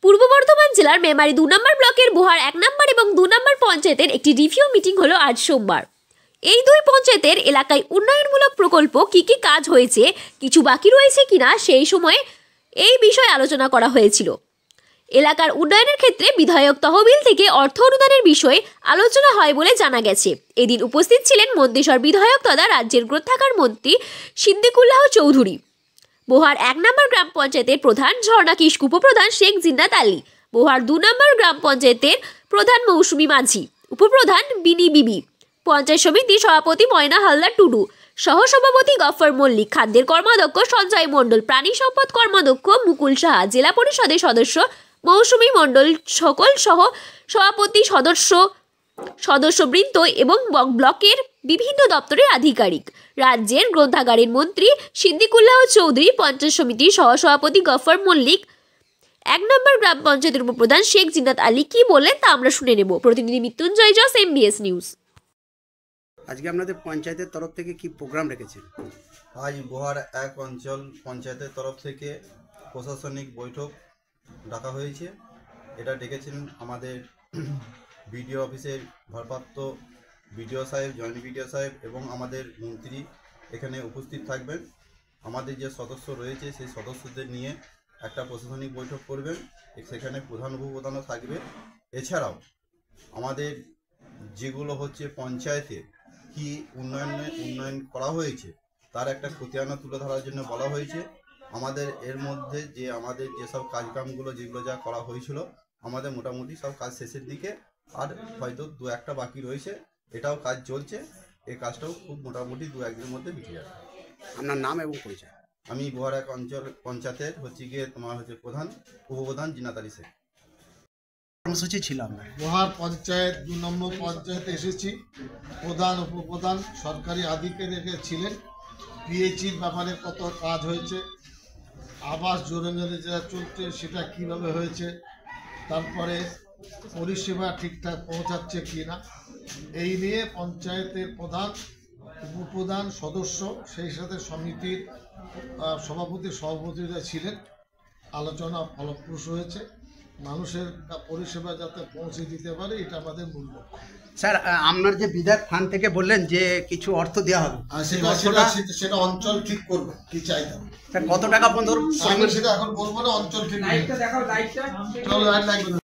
পূর্ব বর্ধমান জেলার মেমারি 2 নম্বর ব্লকের বোহার 1 নম্বর এবং 2 নম্বর পঞ্চায়েতের একটি রিভিউ মিটিং হলো আজ সোমবার। এই দুই পঞ্চায়েতের এলাকায় উন্নয়নমূলক প্রকল্প কি কাজ হয়েছে, কিছু বাকি রয়েছে কিনা সেই সময়ে এই বিষয়ে আলোচনা করা হয়েছিল। এলাকার উন্নয়নের ক্ষেত্রে বিধায়ক তহবিল থেকে অর্থ অনুদানের বিষয়ে আলোচনা হয় বলে জানা গেছে। এদিন উপস্থিত ছিলেন মন্তেশ্বর বিধায়ক তথা রাজ্যের গ্রন্থাগার মন্ত্রী সিদ্দিকুল্লাহ চৌধুরী, বোহার 1 নম্বর গ্রাম পঞ্চায়েতের প্রধান ঝর্ণা কিস্কু, উপপ্রধান শেখ জিন্নাত আলী, বোহার 2 নম্বর গ্রাম পঞ্চায়েতের প্রধান মৌসুমী মাঝি, উপপ্রধান বিনি বিবি, পঞ্চায়েত সমিতির সভাপতি ময়না হালদার টুডু, সহসভাপতি গফর মল্লিক, খাদ্যের কর্মাধ্যক্ষ সঞ্জয় মণ্ডল, প্রাণী সম্পদ কর্মাধ্যক্ষ মুকুল সাহা, জেলা পরিষদের সদস্য মৌসুমী মণ্ডল, সকল সহ সভাপতি সদস্যবৃন্দ এবং ব্লকের বিভিন্ন দপ্তরের আধিকারিক, রাজ্যের গ্রন্থাগারের মন্ত্রী সিদ্দিকুল্লাহ চৌধুরী, পঞ্চায়েত সমিতির সহসভাপতি গফর মল্লিক, 1 নম্বর গ্রাম পঞ্চায়েতের উপপ্রধান শেখ জিন্নাত আলী কি বললেন তা আমরা শুনে নেব। প্রতিনিধি মৃত্যুঞ্জয় জস, MBS নিউজ। আজকে আপনাদের পঞ্চায়েতের তরফ থেকে কি প্রোগ্রাম রেখেছেন? আজ বোহার 1 অঞ্চল পঞ্চায়েতের তরফ থেকে প্রশাসনিক বৈঠক ডাকা হয়েছে। এটা ডেকেছেন আমাদের বিডিও অফিসের ভারপ্রাপ্ত বিডিও সাহেব, জয়েন্ট বিডিও সাহেব এবং আমাদের মন্ত্রী এখানে উপস্থিত থাকবেন। আমাদের যে সদস্য রয়েছে সেই সদস্যদের নিয়ে একটা প্রশাসনিক বৈঠক করবেন, সেখানে প্রধান উপপ্রধানও থাকবে। এছাড়াও আমাদের যেগুলো হচ্ছে পঞ্চায়েতে কি উন্নয়ন করা হয়েছে তার একটা খতিয়ানা তুলে ধরার জন্য বলা হয়েছে। আমাদের এর মধ্যে যে আমাদের যেসব কাজকামগুলো যেগুলো যা করা হয়েছিল আমাদের মোটামুটি সব কাজ শেষের দিকে, আর হয়তো 2-1টা বাকি রয়েছে, এটাও কাজ চলছে। এই কাজটাও খুব মোটামুটি 2-1 দিনের মধ্যে মিটে যাবে। আপনার নাম এবং পরিচয়? আমি বোহার 1 অঞ্চল পঞ্চায়েতের প্রধান উপপ্রধান জিন্নাত আলী শেখ। কর্মসূচি ছিল আপনার? বোহার পঞ্চায়েত 2 নম্বর পঞ্চায়েতে এসেছি। প্রধান উপপ্রধান সরকারি আধিকারিক ছিলেন। পিএইচির ব্যাপারে কত কাজ হয়েছে, আবাস যোজনা যেটা চলছে সেটা কিভাবে হয়েছে, তারপরে পরিষেবা ঠিকঠাক পৌঁছাচ্ছে কি না, এই নিয়ে পঞ্চায়েতের প্রধান, উপপ্রধান, সদস্য, সেই সাথে সমিতির সভাপতিরা ছিলেন। আলোচনা ফলপ্রসূ হয়েছে। মানুষের পরিষেবা যাতে পৌঁছে দিতে পারে, এটা আমাদের মূল লক্ষ্য। স্যার, আপনার যে বিধায়ক ফান্ড থেকে বললেন যে কিছু অর্থ দেওয়া হবে, সেটা অঞ্চল ঠিক করবে কি চাইতে হবে। কত টাকা পর্যন্ত? সেটা এখন বলবো না, অঞ্চল ঠিক।